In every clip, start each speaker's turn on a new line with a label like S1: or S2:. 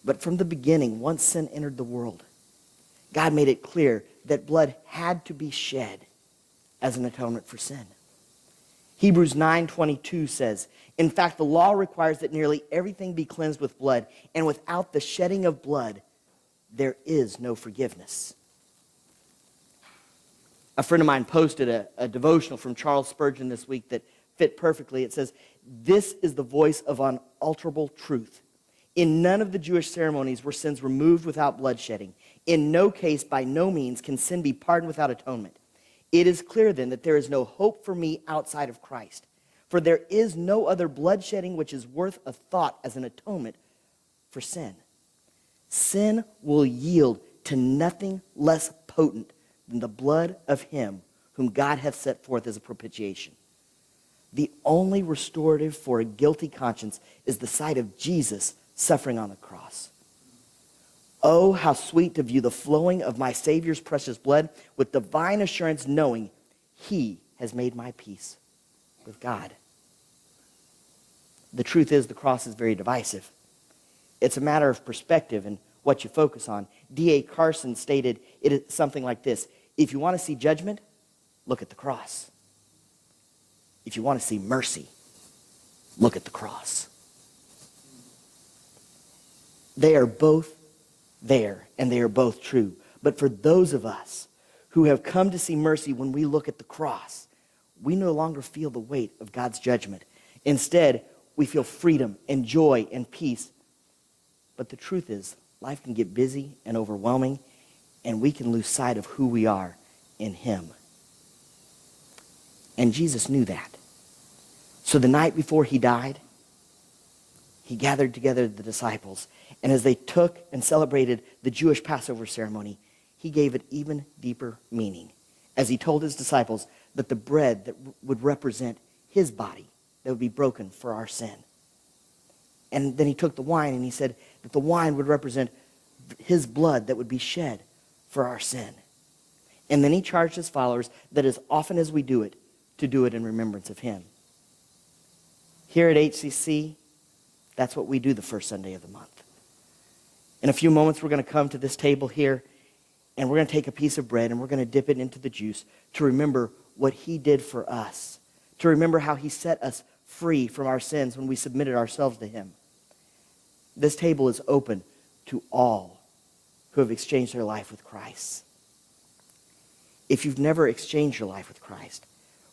S1: But from the beginning, once sin entered the world, God made it clear that blood had to be shed as an atonement for sin. Hebrews 9:22 says, in fact, the law requires that nearly everything be cleansed with blood, and without the shedding of blood, there is no forgiveness. A friend of mine posted a devotional from Charles Spurgeon this week that fit perfectly. It says, this is the voice of unalterable truth. In none of the Jewish ceremonies were sins removed without bloodshedding. In no case, by no means, can sin be pardoned without atonement. It is clear then that there is no hope for me outside of Christ. For there is no other bloodshedding which is worth a thought as an atonement for sin. Sin will yield to nothing less potent than the blood of him whom God hath set forth as a propitiation. The only restorative for a guilty conscience is the sight of Jesus suffering on the cross. Oh, how sweet to view the flowing of my Savior's precious blood with divine assurance, knowing he has made my peace with God. The truth is, the cross is very divisive. It's a matter of perspective and what you focus on. D.A. Carson stated it is something like this: if you want to see judgment, look at the cross. If you want to see mercy, look at the cross. They are both there, and they are both true. But for those of us who have come to see mercy, when we look at the cross, we no longer feel the weight of God's judgment. Instead, we feel freedom and joy and peace. But the truth is, life can get busy and overwhelming, and we can lose sight of who we are in him. And Jesus knew that. So the night before he died, he gathered together the disciples, and as they took and celebrated the Jewish Passover ceremony, he gave it even deeper meaning, as he told his disciples that the bread that would represent his body that would be broken for our sin. And then he took the wine and he said that the wine would represent his blood that would be shed for our sin. And then he charged his followers that as often as we do it, to do it in remembrance of him. Here at HCC, that's what we do the first Sunday of the month. In a few moments, we're going to come to this table here, and we're going to take a piece of bread, and we're going to dip it into the juice to remember what he did for us, to remember how he set us free from our sins when we submitted ourselves to him. This table is open to all who have exchanged their life with Christ. If you've never exchanged your life with Christ,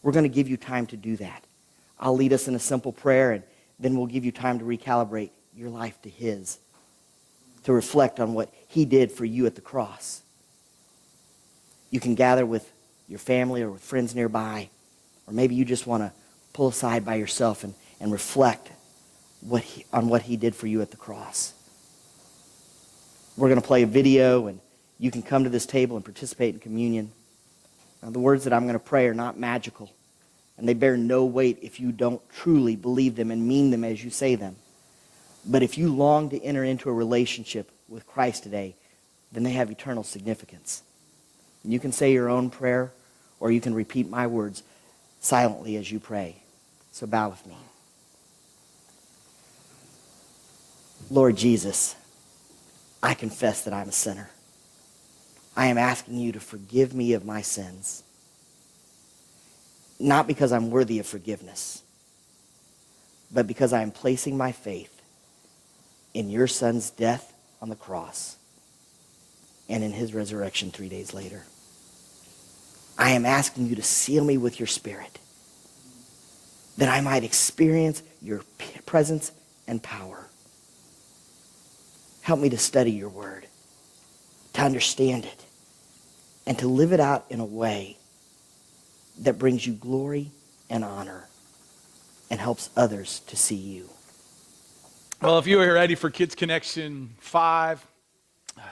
S1: we're going to give you time to do that. I'll lead us in a simple prayer, and then we'll give you time to recalibrate your life to his, to reflect on what he did for you at the cross. You can gather with your family or with friends nearby, or maybe you just want to pull aside by yourself and reflect on what he did for you at the cross. We're going to play a video, and you can come to this table and participate in communion. Now, the words that I'm going to pray are not magical, and they bear no weight if you don't truly believe them and mean them as you say them. But if you long to enter into a relationship with Christ today, then they have eternal significance. And you can say your own prayer, or you can repeat my words silently as you pray. So bow with me. Lord Jesus, I confess that I'm a sinner. I am asking you to forgive me of my sins. Not because I'm worthy of forgiveness, but because I am placing my faith in your Son's death on the cross and in his resurrection 3 days later. I am asking you to seal me with your Spirit, that I might experience your presence and power. Help me to study your word, to understand it, and to live it out in a way that brings you glory and honor and helps others to see you.
S2: Well, if you are ready for Kids Connection 5,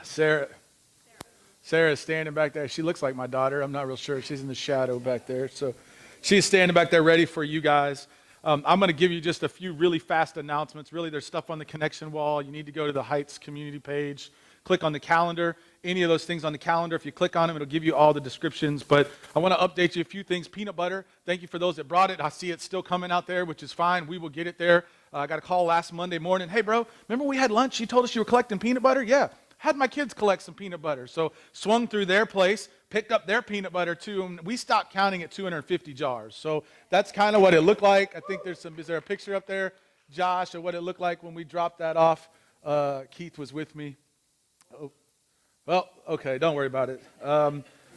S2: Sarah's standing back there. She looks like my daughter. I'm not real sure. She's in the shadow back there. So she's standing back there ready for you guys. I'm going to give you just a few really fast announcements. Really, there's stuff on the connection wall. You need to go to the Heights community page, click on the calendar, any of those things on the calendar. If you click on them, it'll give you all the descriptions. But I want to update you a few things. Peanut butter, thank you for those that brought it. I see it's still coming out there, which is fine. We will get it there. I got a call last Monday morning. Hey, bro, remember we had lunch? You told us you were collecting peanut butter? Yeah. Had my kids collect some peanut butter. So swung through their place, picked up their peanut butter too, and we stopped counting at 250 jars. So that's kind of what it looked like. I think is there a picture up there, Josh, of what it looked like when we dropped that off? Keith was with me. Oh, well, okay, don't worry about it.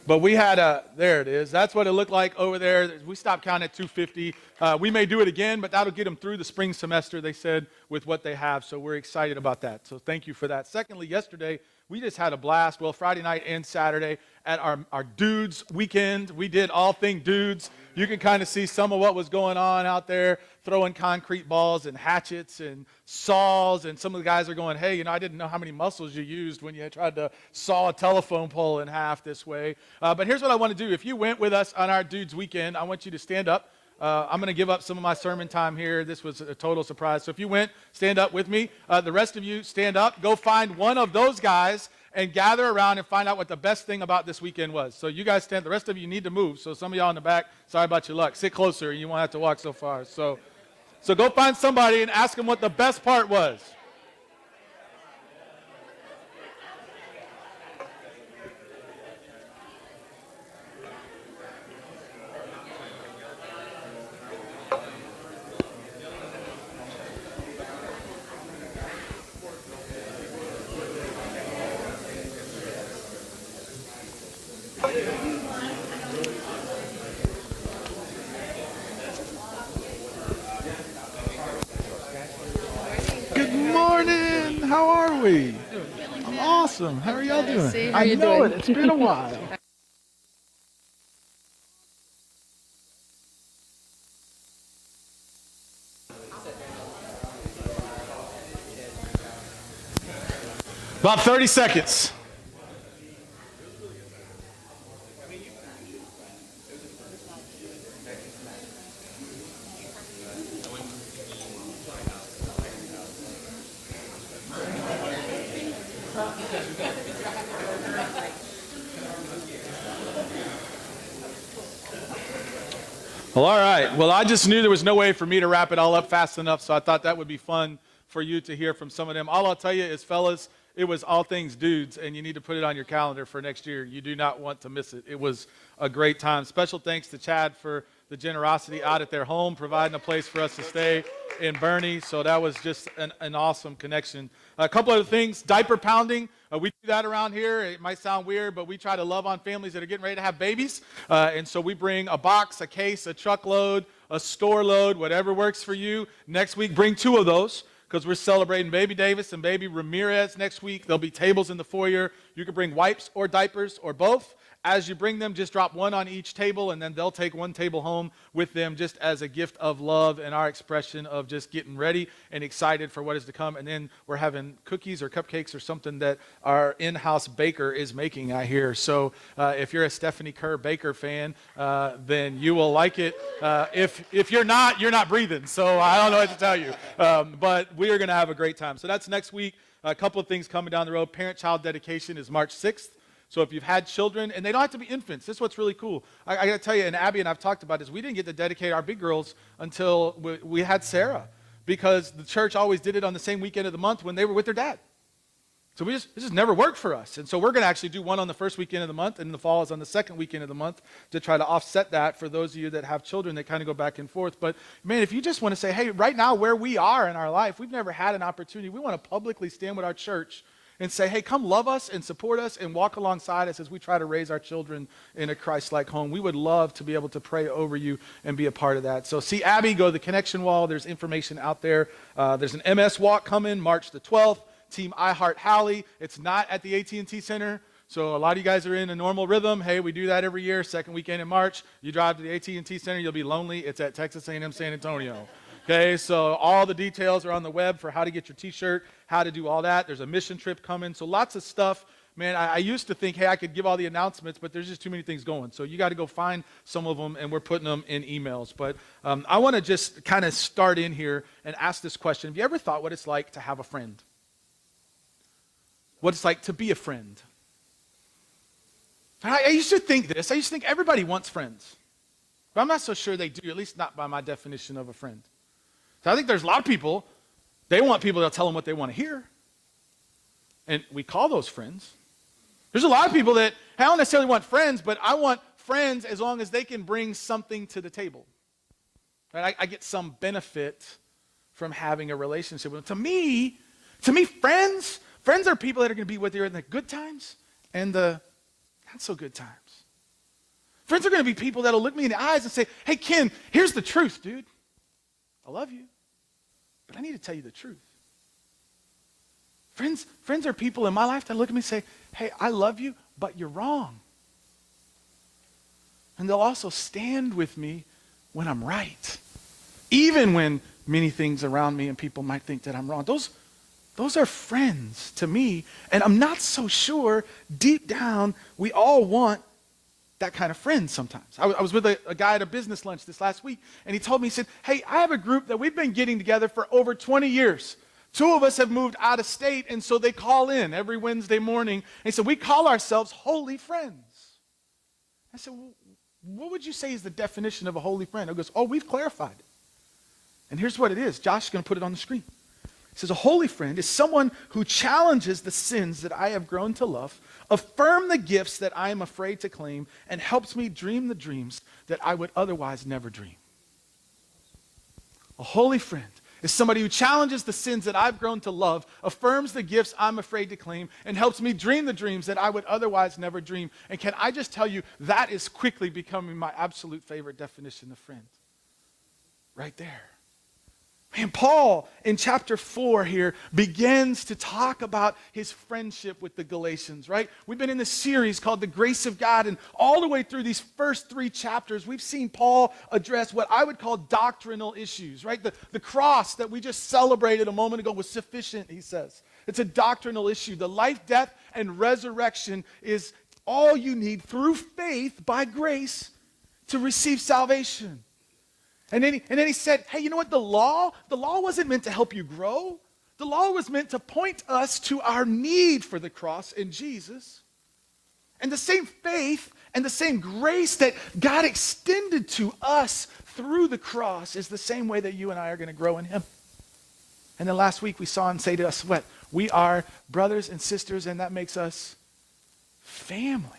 S2: But we had there it is. That's what it looked like over there. We stopped counting at 250. We may do it again, but that'll get them through the spring semester, they said, with what they have. So we're excited about that. So thank you for that. Secondly, yesterday, we just had a blast. Well, Friday night and Saturday at our dudes weekend. We did all thing dudes. You can kind of see some of what was going on out there, throwing concrete balls and hatchets and saws. And some of the guys are going, hey, I didn't know how many muscles you used when you tried to saw a telephone pole in half this way. But here's what I want to do. If you went with us on our dudes weekend, I want you to stand up. I'm going to give up some of my sermon time here. This was a total surprise. So if you went, stand up with me. The rest of you, stand up. Go find one of those guys and gather around and find out what the best thing about this weekend was. So you guys stand. The rest of you need to move. So some of y'all in the back, sorry about your luck. Sit closer. You won't have to walk so far. So go find somebody and ask them what the best part was. Good morning. How are we? I'm awesome. How are y'all doing?
S3: How you
S2: know
S3: doing?
S2: it. It's been a while. About 30 seconds. Well, all right. Well, I just knew there was no way for me to wrap it all up fast enough, so I thought that would be fun for you to hear from some of them. All I'll tell you is, fellas, it was all things dudes, and you need to put it on your calendar for next year. You do not want to miss it. It was a great time. Special thanks to Chad for the generosity out at their home, providing a place for us to stay in Bernie. So that was just an awesome connection. A couple other things, diaper pounding. We do that around here. It might sound weird, but we try to love on families that are getting ready to have babies. And so we bring a box, a case, a truckload, a store load, whatever works for you. Next week, bring 2 of those, because we're celebrating Baby Davis and Baby Ramirez next week. There'll be tables in the foyer. You can bring wipes or diapers or both. As you bring them, just drop 1 on each table, and then they'll take 1 table home with them just as a gift of love and our expression of just getting ready and excited for what is to come. And then we're having cookies or cupcakes or something that our in-house baker is making, I hear. So if you're a Stephanie Kerr Baker fan, then you will like it. If you're not breathing. So I don't know what to tell you. But we are going to have a great time. So that's next week. A couple of things coming down the road. Parent-child dedication is March 6th. So if you've had children, and they don't have to be infants, this is what's really cool. I got to tell you, and Abby and I've talked about this, we didn't get to dedicate our big girls until we had Sarah, because the church always did it on the same weekend of the month when they were with their dad. So this just never worked for us. And so we're going to actually do one on the first weekend of the month, and in the fall is on the second weekend of the month to try to offset that for those of you that have children that kind of go back and forth. But man, if you just want to say, hey, right now where we are in our life, we've never had an opportunity. We want to publicly stand with our church and say, hey, come love us and support us and walk alongside us as we try to raise our children in a Christ-like home. We would love to be able to pray over you and be a part of that. So see Abby, go to the Connection Wall. There's information out there. There's an MS Walk coming March the 12th. Team I Heart Halley. It's not at the AT&T Center. So a lot of you guys are in a normal rhythm. Hey, we do that every year, second weekend in March. You drive to the AT&T Center, you'll be lonely. It's at Texas A&M San Antonio. Okay, so all the details are on the web for how to get your t-shirt, how to do all that. There's a mission trip coming. So lots of stuff. Man, I used to think, hey, I could give all the announcements, but there's just too many things going. So you got to go find some of them, and we're putting them in emails. But I want to just kind of start in here and ask this question. Have you ever thought what it's like to have a friend? What it's like to be a friend? I used to think this. I used to think everybody wants friends. But I'm not so sure they do, at least not by my definition of a friend. So I think there's a lot of people, they want people that'll tell them what they want to hear. And we call those friends. There's a lot of people that, I don't necessarily want friends, but I want friends as long as they can bring something to the table. Right? I get some benefit from having a relationship with them. To me, friends are people that are going to be with you in the good times and the not so good times. Friends are going to be people that'll look me in the eyes and say, hey, Ken, here's the truth, dude. I love you, but I need to tell you the truth. Friends are people in my life that look at me and say, hey, I love you, but you're wrong. And they'll also stand with me when I'm right, even when many things around me and people might think that I'm wrong. Those are friends to me, and I'm not so sure deep down we all want that kind of friend sometimes. I was with a guy at a business lunch this last week, and he told me, he said, hey, I have a group that we've been getting together for over 20 years. 2 of us have moved out of state, and so they call in every Wednesday morning. And he said, we call ourselves holy friends. I said, well, what would you say is the definition of a holy friend? He goes, oh, we've clarified it. And here's what it is. Josh is going to put it on the screen. He says, a holy friend is someone who challenges the sins that I have grown to love, affirm the gifts that I am afraid to claim, and helps me dream the dreams that I would otherwise never dream. A holy friend is somebody who challenges the sins that I've grown to love, affirms the gifts I'm afraid to claim, and helps me dream the dreams that I would otherwise never dream. And can I just tell you, that is quickly becoming my absolute favorite definition of friend. Right there. Man, Paul in chapter 4 here begins to talk about his friendship with the Galatians, right? We've been in this series called The Grace of God, and all the way through these first 3 chapters, we've seen Paul address what I would call doctrinal issues, right? The cross that we just celebrated a moment ago was sufficient, he says. It's a doctrinal issue. The life, death, and resurrection is all you need through faith by grace to receive salvation. And then he said, hey, you know what? The law wasn't meant to help you grow. The law was meant to point us to our need for the cross in Jesus. And the same faith and the same grace that God extended to us through the cross is the same way that you and I are going to grow in him. And then last week we saw him say to us, what? We are brothers and sisters, and that makes us family.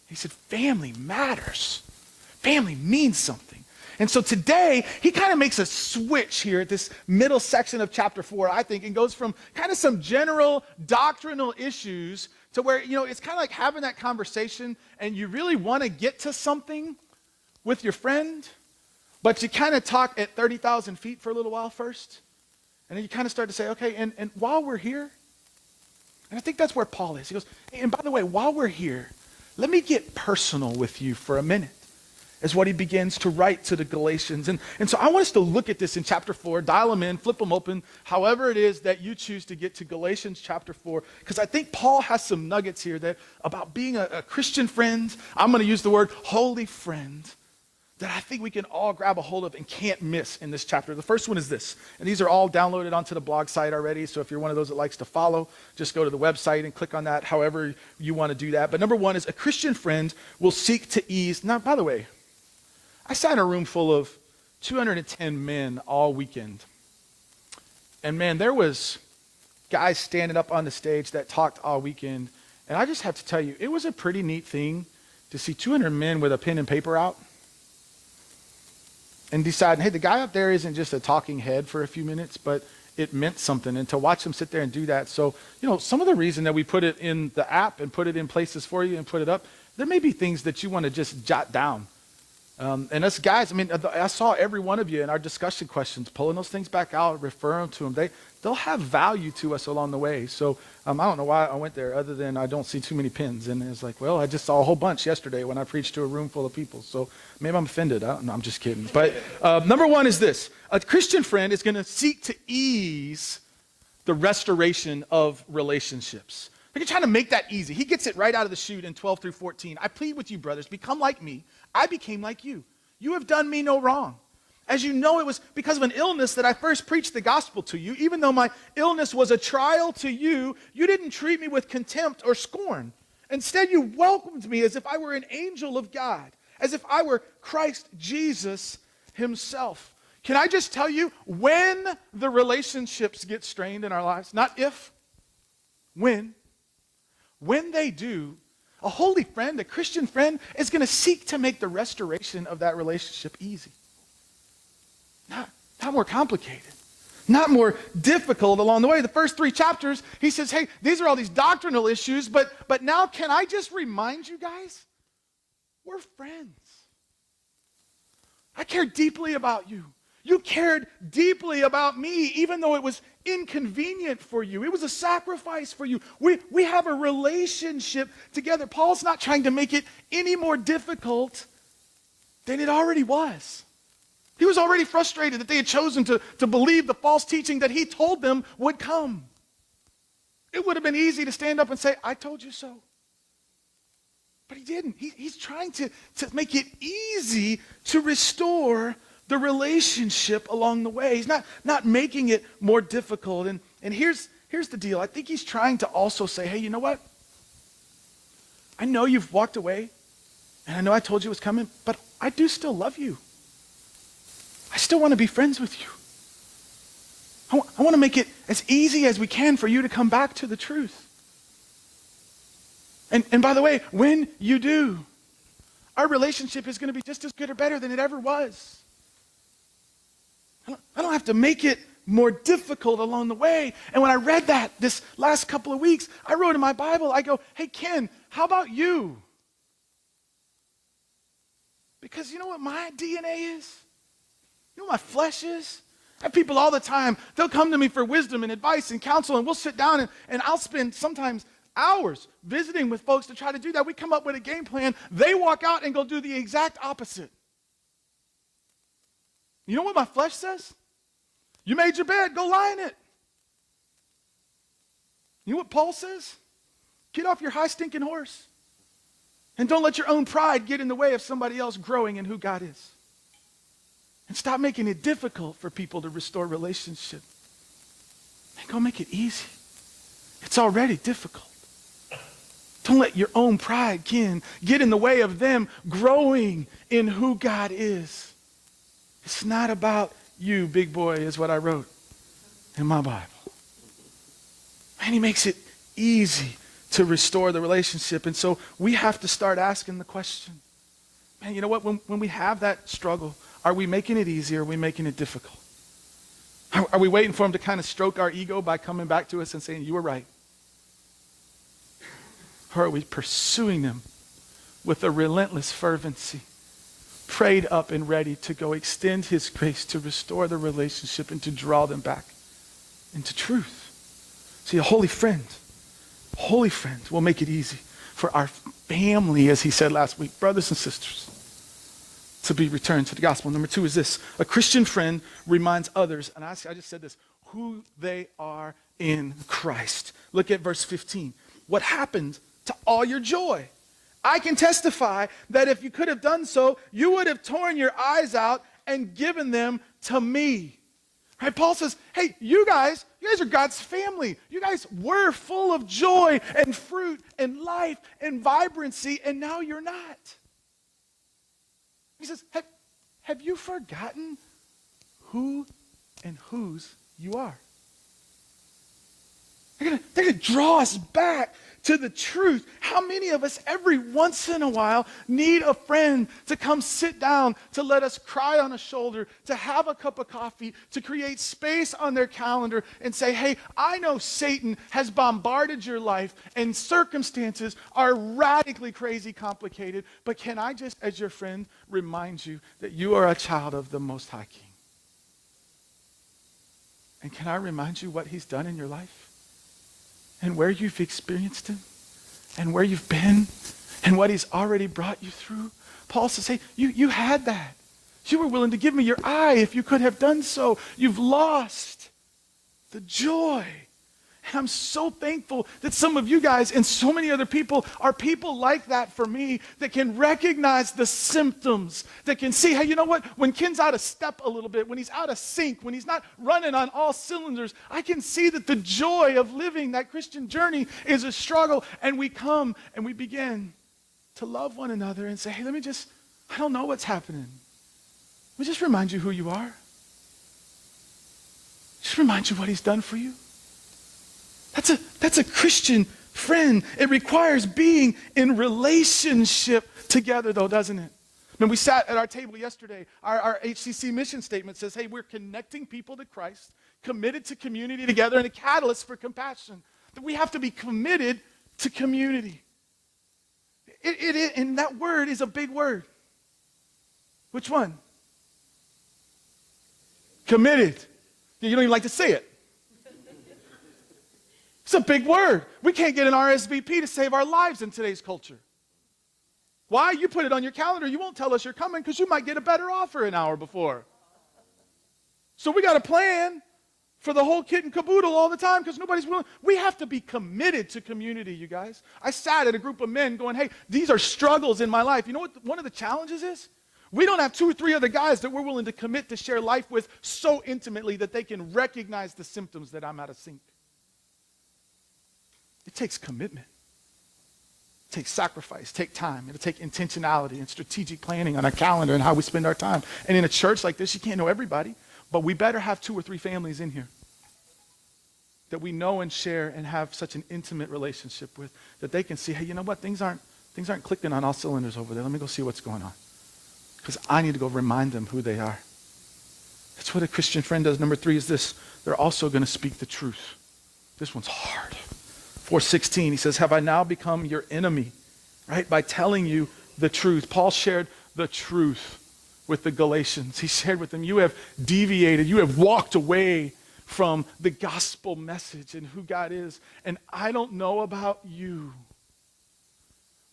S2: He said, family matters. Family means something. And so today, he kind of makes a switch here at this middle section of chapter 4, I think, and goes from kind of some general doctrinal issues to where, it's kind of like having that conversation and you really want to get to something with your friend, but you kind of talk at 30,000 feet for a little while first. And then you kind of start to say, okay, and while we're here, and I think that's where Paul is. He goes, hey, and by the way, while we're here, let me get personal with you for a minute. Is what he begins to write to the Galatians. And so I want us to look at this in chapter 4, dial them in, flip them open, however it is that you choose to get to Galatians chapter 4, because I think Paul has some nuggets here that about being a Christian friend, I'm going to use the word holy friend, that I think we can all grab a hold of and can't miss in this chapter. The first one is this, and these are all downloaded onto the blog site already, so if you're one of those that likes to follow, just go to the website and click on that, however you want to do that. But number 1 is a Christian friend will seek to ease. Now, by the way, I sat in a room full of 210 men all weekend. And man, there was guys standing up on the stage that talked all weekend. And I just have to tell you, it was a pretty neat thing to see 200 men with a pen and paper out and deciding, hey, the guy up there isn't just a talking head for a few minutes, but it meant something. And to watch them sit there and do that. So, some of the reason that we put it in the app and put it in places for you and put it up, there may be things that you want to just jot down. And us guys, I saw every one of you in our discussion questions, pulling those things back out, referring to them. They'll have value to us along the way. So I don't know why I went there other than I don't see too many pins. And it's like, well, I just saw a whole bunch yesterday when I preached to a room full of people. So maybe I'm offended. I don't know, I'm just kidding. But number 1 is this. A Christian friend is going to seek to ease the restoration of relationships. You're trying to make that easy. He gets it right out of the chute in 12 through 14. I plead with you, brothers, become like me. I became like you. You have done me no wrong. As you know, it was because of an illness that I first preached the gospel to you. Even though my illness was a trial to you, you didn't treat me with contempt or scorn. Instead, you welcomed me as if I were an angel of God, as if I were Christ Jesus himself. Can I just tell you, when the relationships get strained in our lives, not if, when they do, a holy friend, a Christian friend, is going to seek to make the restoration of that relationship easy. Not more complicated. Not more difficult along the way. The first 3 chapters, he says, hey, these are all these doctrinal issues, but now can I just remind you guys, we're friends. I care deeply about you. You cared deeply about me, even though it was inconvenient for you. It was a sacrifice for you. We have a relationship together. Paul's not trying to make it any more difficult than it already was. He was already frustrated that they had chosen to believe the false teaching that he told them would come. It would have been easy to stand up and say, I told you so. But he didn't. He's trying to make it easy to restore the relationship along the way. He's not making it more difficult. And here's the deal. I think he's trying to also say, hey, you know what? I know you've walked away, and I know I told you it was coming, but I do still love you. I still want to be friends with you. I want to make it as easy as we can for you to come back to the truth. And by the way, when you do, our relationship is going to be just as good or better than it ever was. I don't have to make it more difficult along the way. And when I read that this last couple of weeks, I wrote in my Bible, I go, hey, Ken, how about you? Because you know what my DNA is? You know what my flesh is? I have people all the time, they'll come to me for wisdom and advice and counsel, and we'll sit down and I'll spend sometimes hours visiting with folks to try to do that. We come up with a game plan. They walk out and go do the exact opposite. You know what my flesh says? You made your bed, go lie in it. You know what Paul says? Get off your high stinking horse. And don't let your own pride get in the way of somebody else growing in who God is. And stop making it difficult for people to restore relationship. And go make it easy. It's already difficult. Don't let your own pride, Ken, get in the way of them growing in who God is. It's not about you, big boy, is what I wrote in my Bible. And he makes it easy to restore the relationship. And so we have to start asking the question, man, you know what? When we have that struggle, are we making it easy or are we making it difficult? Are we waiting for him to kind of stroke our ego by coming back to us and saying, you were right? Or are we pursuing them with a relentless fervency, prayed up and ready to go extend his grace to restore the relationship and to draw them back into truth? See, a holy friend will make it easy for our family, as he said last week, brothers and sisters, to be returned to the gospel. Number 2 is this. A Christian friend reminds others, and I just said this, who they are in Christ. Look at verse 15. What happened to all your joy? I can testify that if you could have done so, you would have torn your eyes out and given them to me. Right? Paul says, hey, you guys are God's family. You guys were full of joy and fruit and life and vibrancy, and now you're not. He says, have you forgotten who and whose you are? They're going to draw us back to the truth. How many of us every once in a while need a friend to come sit down, to let us cry on a shoulder, to have a cup of coffee, to create space on their calendar and say, hey, I know Satan has bombarded your life and circumstances are radically crazy complicated, but can I just, as your friend, remind you that you are a child of the Most High King? And can I remind you what he's done in your life? And where you've experienced him, and where you've been, and what he's already brought you through. Paul says, hey, you had that. You were willing to give me your eye if you could have done so. You've lost the joy And I'm so thankful that some of you guys and so many other people are people like that for me, that can recognize the symptoms, that can see, hey, you know what? When Ken's out of step a little bit, when he's out of sync, when he's not running on all cylinders, I can see that the joy of living that Christian journey is a struggle. And we come and we begin to love one another and say, hey, I don't know what's happening. Let me just remind you who you are. Just remind you what he's done for you. That's a Christian friend. It requires being in relationship together, though, doesn't it? When we sat at our table yesterday, our HCC mission statement says, hey, we're connecting people to Christ, committed to community together, and a catalyst for compassion. That we have to be committed to community. And that word is a big word. Which one? Committed. You don't even like to say it. It's a big word. We can't get an RSVP to save our lives in today's culture. Why? You put it on your calendar. You won't tell us you're coming because you might get a better offer an hour before. So we got to plan for the whole kit and caboodle all the time because nobody's willing. We have to be committed to community, you guys. I sat at a group of men going, hey, these are struggles in my life. You know what one of the challenges is? We don't have 2 or 3 other guys that we're willing to commit to share life with so intimately that they can recognize the symptoms that I'm out of sync. It takes commitment. It takes sacrifice, take time. It'll take intentionality and strategic planning on our calendar and how we spend our time. And in a church like this, you can't know everybody, but we better have 2 or 3 families in here that we know and share and have such an intimate relationship with, that they can see, hey, you know what? Things aren't clicking on all cylinders over there. Let me go see what's going on. Because I need to go remind them who they are. That's what a Christian friend does. Number 3 is this. They're also going to speak the truth. This one's hard. 4:16, he says, have I now become your enemy, right? By telling you the truth. Paul shared the truth with the Galatians. He shared with them, you have deviated, you have walked away from the gospel message and who God is. And I don't know about you,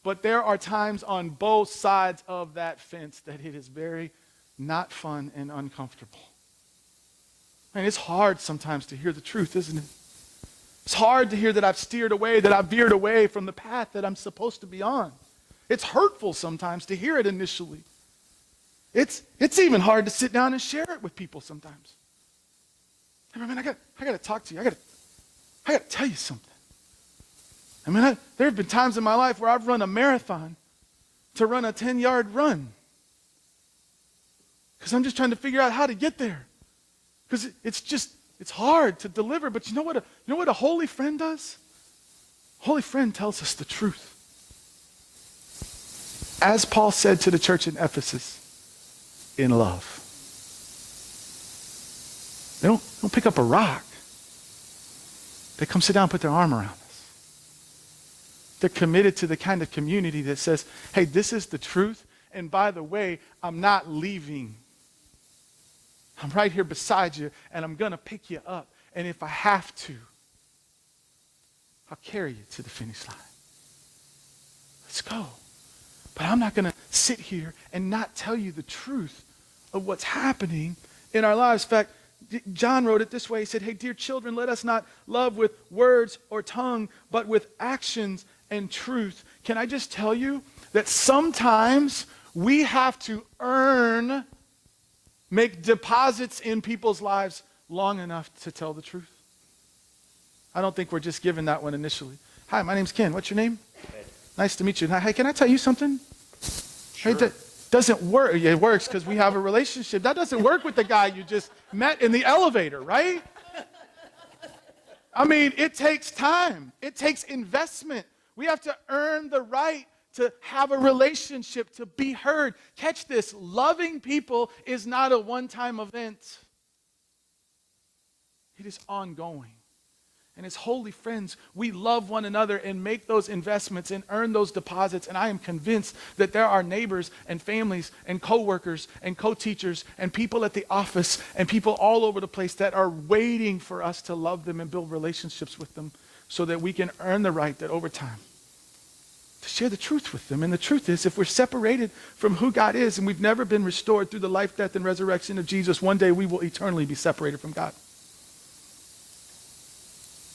S2: but there are times on both sides of that fence that it is very not fun and uncomfortable. And it's hard sometimes to hear the truth, isn't it? It's hard to hear that I've steered away, that I've veered away from the path that I'm supposed to be on. It's hurtful sometimes to hear it initially. It's even hard to sit down and share it with people sometimes. Hey, man, I got to talk to you. I got to tell you something. I mean, there have been times in my life where I've run a marathon to run a 10-yard run. Because I'm just trying to figure out how to get there. Because it's hard to deliver. But you know what a holy friend does? Holy friend tells us the truth. As Paul said to the church in Ephesus, in love. They don't pick up a rock. They come sit down and put their arm around us. They're committed to the kind of community that says, hey, this is the truth. And by the way, I'm not leaving. I'm right here beside you, and I'm going to pick you up. And if I have to, I'll carry you to the finish line. Let's go. But I'm not going to sit here and not tell you the truth of what's happening in our lives. In fact, John wrote it this way. He said, hey, dear children, let us not love with words or tongue, but with actions and truth. Can I just tell you that sometimes we have to make deposits in people's lives long enough to tell the truth? I don't think we're just given that one initially. Hi, my name's Ken. What's your name?
S3: Ed.
S2: Nice to meet you. Hey, can I tell you something?
S3: Sure.
S2: Hey, that doesn't work. Yeah, it works because we have a relationship. That doesn't work with the guy you just met in the elevator, right? I mean, it takes time. It takes investment. We have to earn the right to have a relationship, to be heard. Catch this. Loving people is not a one-time event. It is ongoing. And as holy friends, we love one another and make those investments and earn those deposits. And I am convinced that there are neighbors and families and co-workers and co-teachers and people at the office and people all over the place that are waiting for us to love them and build relationships with them so that we can earn the right that over time to share the truth with them. And the truth is, if we're separated from who God is and we've never been restored through the life, death, and resurrection of Jesus, one day we will eternally be separated from God.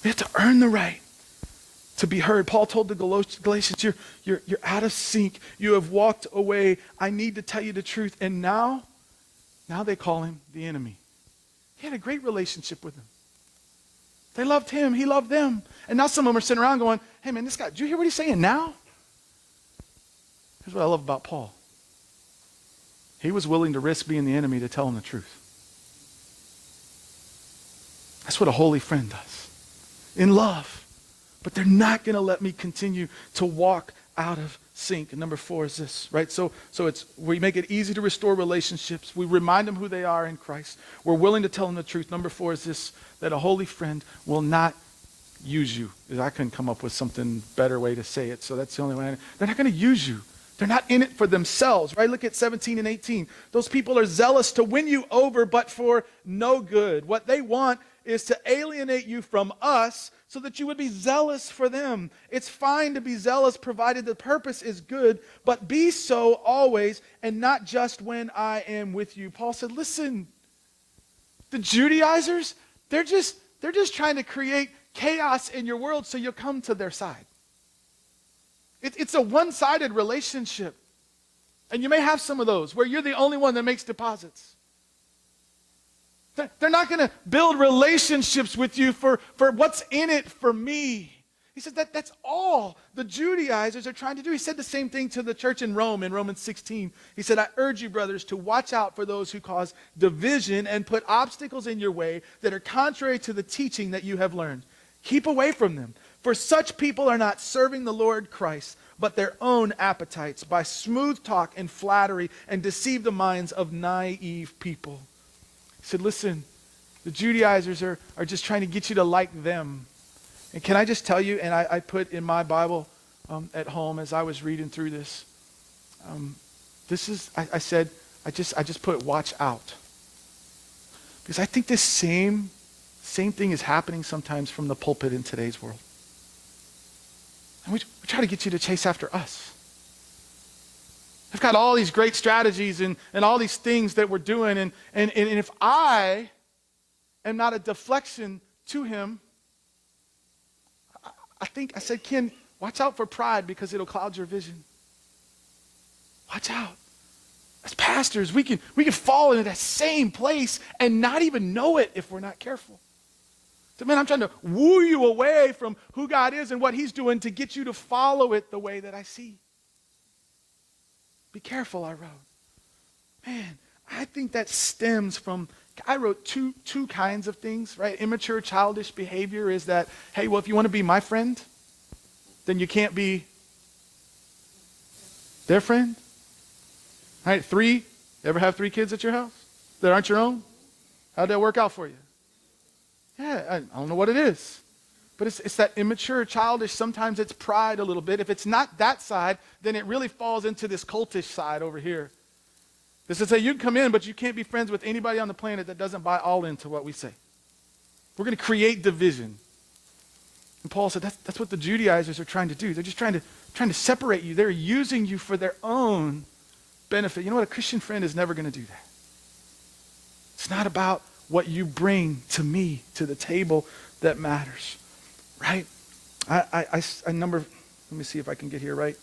S2: We have to earn the right to be heard. Paul told the Galatians, you're out of sync. You have walked away. I need to tell you the truth. And now they call him the enemy. He had a great relationship with them. They loved him. He loved them. And now some of them are sitting around going, hey man, this guy, do you hear what he's saying now? Here's what I love about Paul. He was willing to risk being the enemy to tell them the truth. That's what a holy friend does. In love. But they're not going to let me continue to walk out of sync. And number 4 is this, right? So it's we make it easy to restore relationships. We remind them who they are in Christ. We're willing to tell them the truth. Number 4 is this, that a holy friend will not use you. I couldn't come up with something better way to say it, so that's the only way. They're not going to use you. They're not in it for themselves, right? Look at 17 and 18. Those people are zealous to win you over, but for no good. What they want is to alienate you from us so that you would be zealous for them. It's fine to be zealous provided the purpose is good, but be so always and not just when I am with you. Paul said, listen, the Judaizers, they're just trying to create chaos in your world so you'll come to their side. It's a one-sided relationship. And you may have some of those where you're the only one that makes deposits. They're not going to build relationships with you for what's in it for me. He said that's all the Judaizers are trying to do. He said the same thing to the church in Rome in Romans 16. He said, I urge you, brothers, to watch out for those who cause division and put obstacles in your way that are contrary to the teaching that you have learned. Keep away from them. For such people are not serving the Lord Christ, but their own appetites by smooth talk and flattery and deceive the minds of naive people. He said, listen, the Judaizers are just trying to get you to like them. And can I just tell you, and I put in my Bible at home as I was reading through this, I just put watch out. Because I think this same thing is happening sometimes from the pulpit in today's world. And we try to get you to chase after us. I've got all these great strategies and all these things that we're doing. And if I am not a deflection to him, I said, Ken, watch out for pride because it'll cloud your vision. Watch out. As pastors, we can fall into that same place and not even know it if we're not careful. So, man, I'm trying to woo you away from who God is and what he's doing to get you to follow it the way that I see. Be careful, I wrote. Man, I think that stems from, I wrote two kinds of things, right? Immature, childish behavior is that, hey, well, if you want to be my friend, then you can't be their friend. All right, 3, ever have 3 kids at your house that aren't your own? How'd that work out for you? Yeah, I don't know what it is. But it's that immature, childish, sometimes it's pride a little bit. If it's not that side, then it really falls into this cultish side over here. This is say you can come in, but you can't be friends with anybody on the planet that doesn't buy all into what we say. We're going to create division. And Paul said that's what the Judaizers are trying to do. They're just trying to separate you. They're using you for their own benefit. You know what? A Christian friend is never going to do that. It's not about what you bring to me, to the table that matters. Right? Let me see if I can get here right.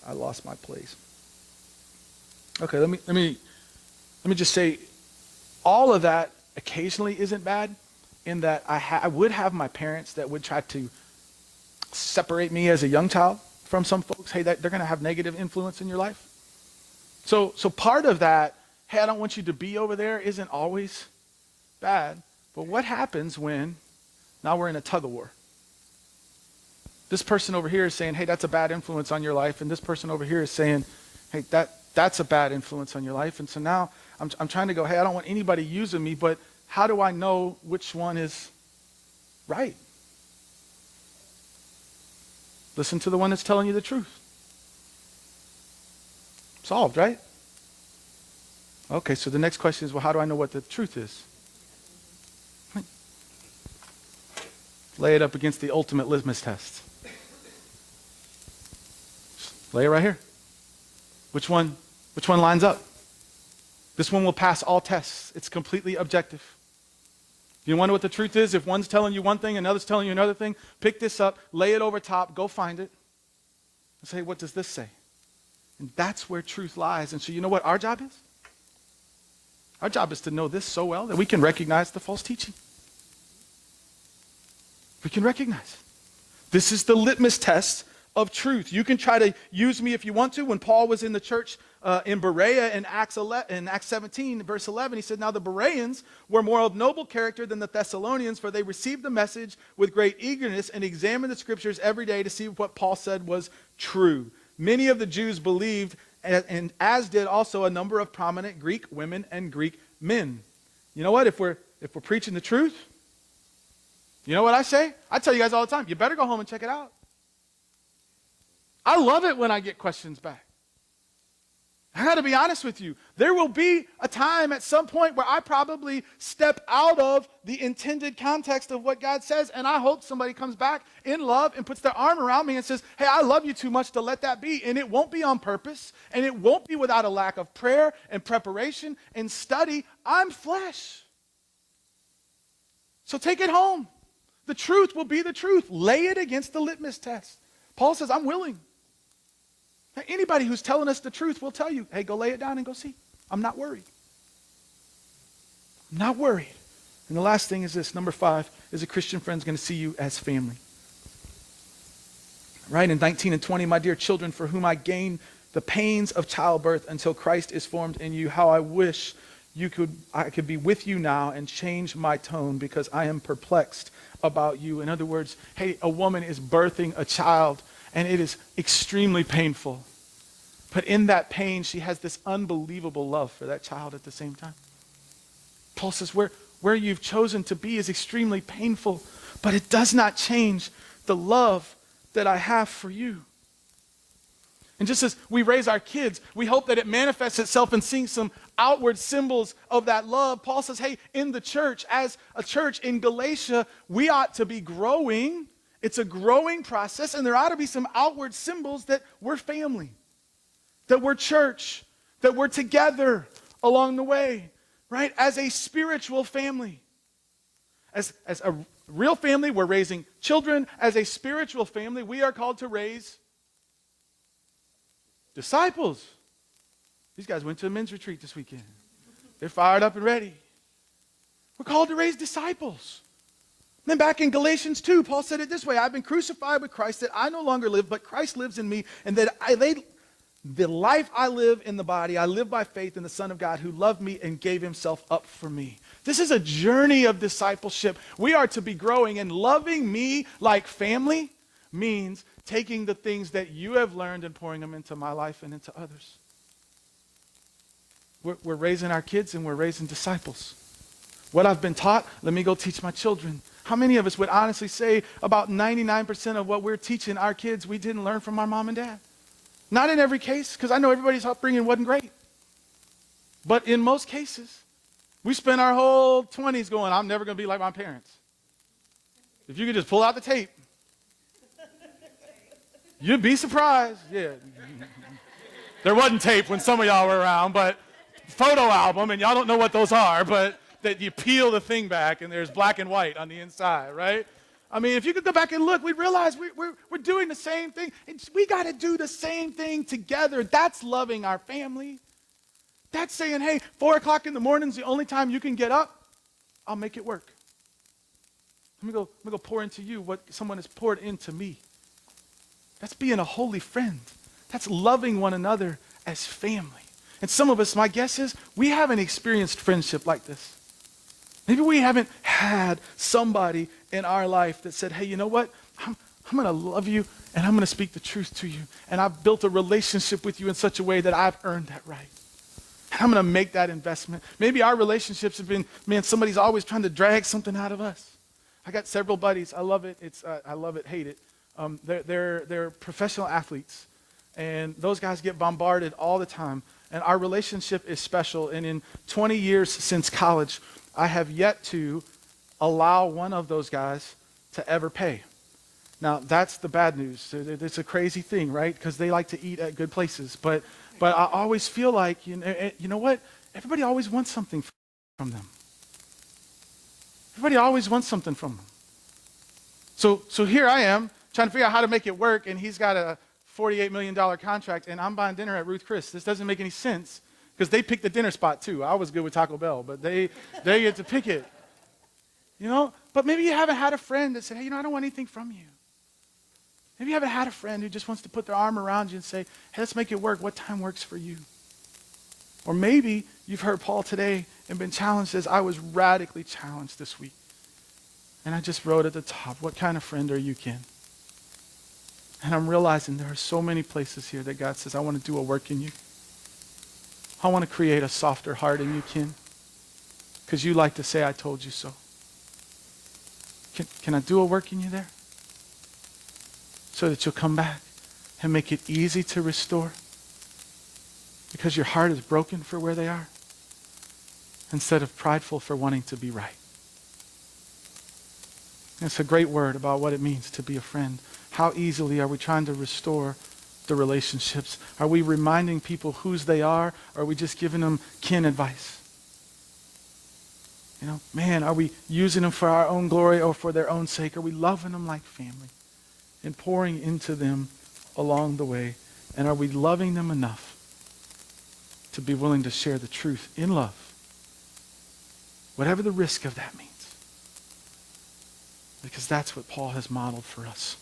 S2: I lost my place. Okay, let me just say, all of that occasionally isn't bad, in that I would have my parents that would try to separate me as a young child from some folks. Hey, that they're going to have negative influence in your life. So part of that, hey, I don't want you to be over there, isn't always bad. But what happens when now we're in a tug of war? This person over here is saying, hey, that's a bad influence on your life. And this person over here is saying, hey, that's a bad influence on your life. And so now I'm trying to go, hey, I don't want anybody using me, but how do I know which one is right? Listen to the one that's telling you the truth. Solved, right? Okay, so the next question is, well, how do I know what the truth is? Lay it up against the ultimate litmus test. Lay it right here. Which one lines up? This one will pass all tests. It's completely objective. You wonder what the truth is? If one's telling you one thing, another's telling you another thing, pick this up, lay it over top, go find it, and say, what does this say? And that's where truth lies. And so you know what our job is? Our job is to know this so well that we can recognize the false teaching. We can recognize it. This is the litmus test of truth. You can try to use me if you want to. When Paul was in the church in Berea in Acts 17, verse 11, he said, now the Bereans were more of noble character than the Thessalonians, for they received the message with great eagerness and examined the scriptures every day to see if what Paul said was true. Many of the Jews believed, and as did also a number of prominent Greek women and Greek men. You know what? If we're preaching the truth, you know what I say? I tell you guys all the time, you better go home and check it out. I love it when I get questions back. I got to be honest with you. There will be a time at some point where I probably step out of the intended context of what God says, and I hope somebody comes back in love and puts their arm around me and says, hey, I love you too much to let that be. And it won't be on purpose, and it won't be without a lack of prayer and preparation and study. I'm flesh. So take it home. The truth will be the truth. Lay it against the litmus test. Paul says, I'm willing. Anybody who's telling us the truth will tell you, hey, go lay it down and go see. I'm not worried. I'm not worried. And the last thing is this, number 5, is a Christian friend's going to see you as family. Right, in 19 and 20, my dear children, for whom I gain the pains of childbirth until Christ is formed in you, how I wish I could be with you now and change my tone because I am perplexed about you. In other words, hey, a woman is birthing a child, and it is extremely painful. But in that pain, she has this unbelievable love for that child at the same time. Paul says, where you've chosen to be is extremely painful, but it does not change the love that I have for you. And just as we raise our kids, we hope that it manifests itself in seeing some outward symbols of that love. Paul says, hey, in the church, as a church in Galatia, we ought to be growing. It's a growing process, and there ought to be some outward symbols that we're family, that we're church, that we're together along the way, right? As a spiritual family. As a real family, we're raising children. As a spiritual family, we are called to raise disciples. These guys went to a men's retreat this weekend. They're fired up and ready. We're called to raise disciples. Then back in Galatians 2, Paul said it this way, I've been crucified with Christ, that I no longer live, but Christ lives in me, and that the life I live in the body, I live by faith in the Son of God who loved me and gave himself up for me. This is a journey of discipleship. We are to be growing, and loving me like family means taking the things that you have learned and pouring them into my life and into others. We're raising our kids and we're raising disciples. What I've been taught, let me go teach my children. How many of us would honestly say about 99% of what we're teaching our kids we didn't learn from our mom and dad? Not in every case, because I know everybody's upbringing wasn't great. But in most cases, we spent our whole 20s going, I'm never going to be like my parents. If you could just pull out the tape, you'd be surprised. Yeah. There wasn't tape when some of y'all were around, but photo album, and y'all don't know what those are, but that you peel the thing back and there's black and white on the inside, right? I mean, if you could go back and look, we'd realize we're doing the same thing. We got to do the same thing together. That's loving our family. That's saying, hey, 4 o'clock in the morning is the only time you can get up. I'll make it work. Let me go pour into you what someone has poured into me. That's being a holy friend. That's loving one another as family. And some of us, my guess is, we haven't experienced friendship like this. Maybe we haven't had somebody in our life that said, hey, you know what? I'm going to love you and I'm going to speak the truth to you. And I've built a relationship with you in such a way that I've earned that right. And I'm going to make that investment. Maybe our relationships have been, man, somebody's always trying to drag something out of us. I got several buddies. I love it. I love it, hate it. They're professional athletes. And those guys get bombarded all the time. And our relationship is special. And in 20 years since college, I have yet to allow one of those guys to ever pay. Now, that's the bad news. It's a crazy thing, right? Because they like to eat at good places. But I always feel like, you know what? Everybody always wants something from them. Everybody always wants something from them. So here I am trying to figure out how to make it work, and he's got a $48 million contract, and I'm buying dinner at Ruth Chris. This doesn't make any sense because they picked the dinner spot too. I was good with Taco Bell, but they get to pick it. You know, but maybe you haven't had a friend that said, hey, I don't want anything from you. Maybe you haven't had a friend who just wants to put their arm around you and say, hey, let's make it work. What time works for you? Or maybe you've heard Paul today and been challenged as I was radically challenged this week. And I just wrote at the top, what kind of friend are you, Ken? And I'm realizing there are so many places here that God says, I want to do a work in you. I want to create a softer heart in you, Ken. Because you like to say, I told you so. Can I do a work in you there? So that you'll come back and make it easy to restore. Because your heart is broken for where they are. Instead of prideful for wanting to be right. It's a great word about what it means to be a friend. How easily are we trying to restore the relationships? Are we reminding people whose they are? Or are we just giving them kin advice? Man, are we using them for our own glory or for their own sake? Are we loving them like family and pouring into them along the way? And are we loving them enough to be willing to share the truth in love? Whatever the risk of that means. Because that's what Paul has modeled for us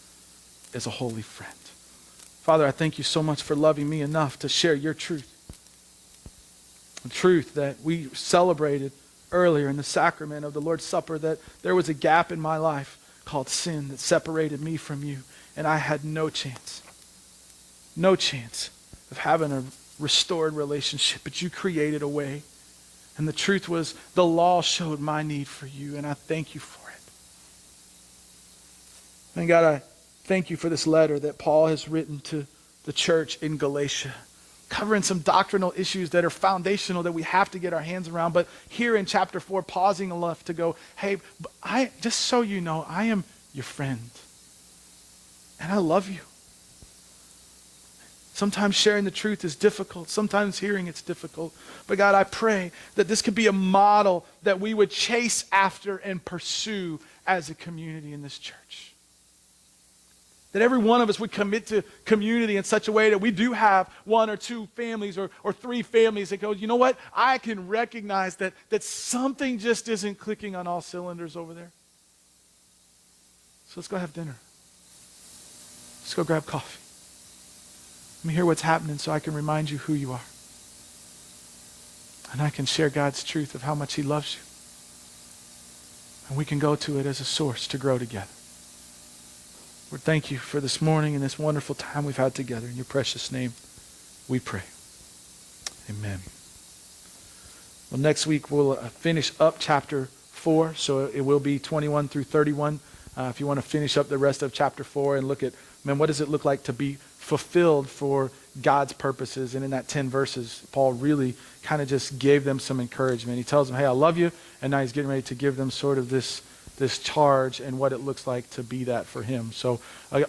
S2: as a holy friend. Father, I thank you so much for loving me enough to share your truth. The truth that we celebrated earlier in the sacrament of the Lord's Supper, that there was a gap in my life called sin that separated me from you. And I had no chance of having a restored relationship. But you created a way. And the truth was, the law showed my need for you. And I thank you for it. And God, I thank you for this letter that Paul has written to the church in Galatia, covering some doctrinal issues that are foundational that we have to get our hands around. But here in chapter 4, pausing enough to go, hey, just so you know, I am your friend. And I love you. Sometimes sharing the truth is difficult. Sometimes hearing it's difficult. But God, I pray that this could be a model that we would chase after and pursue as a community in this church. That every one of us would commit to community in such a way that we do have one or two families or three families that go, you know what? I can recognize that something just isn't clicking on all cylinders over there. So let's go have dinner. Let's go grab coffee. Let me hear what's happening so I can remind you who you are. And I can share God's truth of how much he loves you. And we can go to it as a source to grow together. Lord, thank you for this morning and this wonderful time we've had together. In your precious name, we pray. Amen. Well, next week we'll finish up chapter 4, so it will be 21 through 31. If you want to finish up the rest of chapter 4 and look at, what does it look like to be fulfilled for God's purposes? And in that 10 verses, Paul really kind of just gave them some encouragement. He tells them, hey, I love you. And now he's getting ready to give them sort of this charge and what it looks like to be that for him. So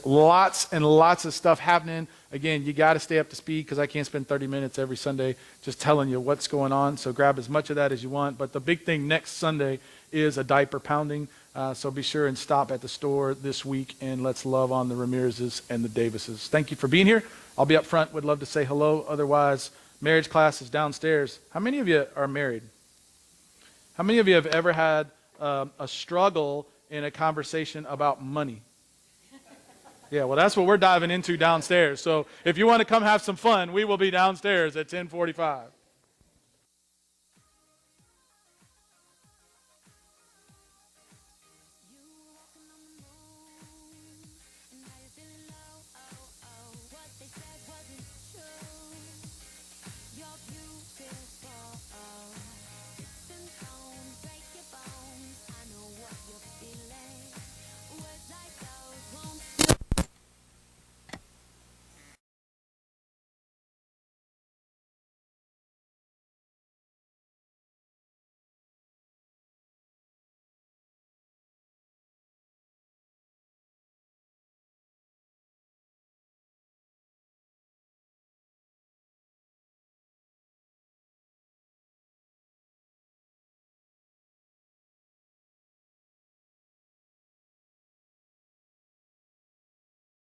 S2: lots and lots of stuff happening. Again, you got to stay up to speed because I can't spend 30 minutes every Sunday just telling you what's going on. So grab as much of that as you want. But the big thing next Sunday is a diaper pounding. So be sure and stop at the store this week and let's love on the Ramirezes and the Davises. Thank you for being here. I'll be up front. Would love to say hello. Otherwise, marriage class is downstairs. How many of you are married? How many of you have ever had a struggle in a conversation about money? Yeah, well, that's what we're diving into downstairs. So if you want to come have some fun, we will be downstairs at 10:45.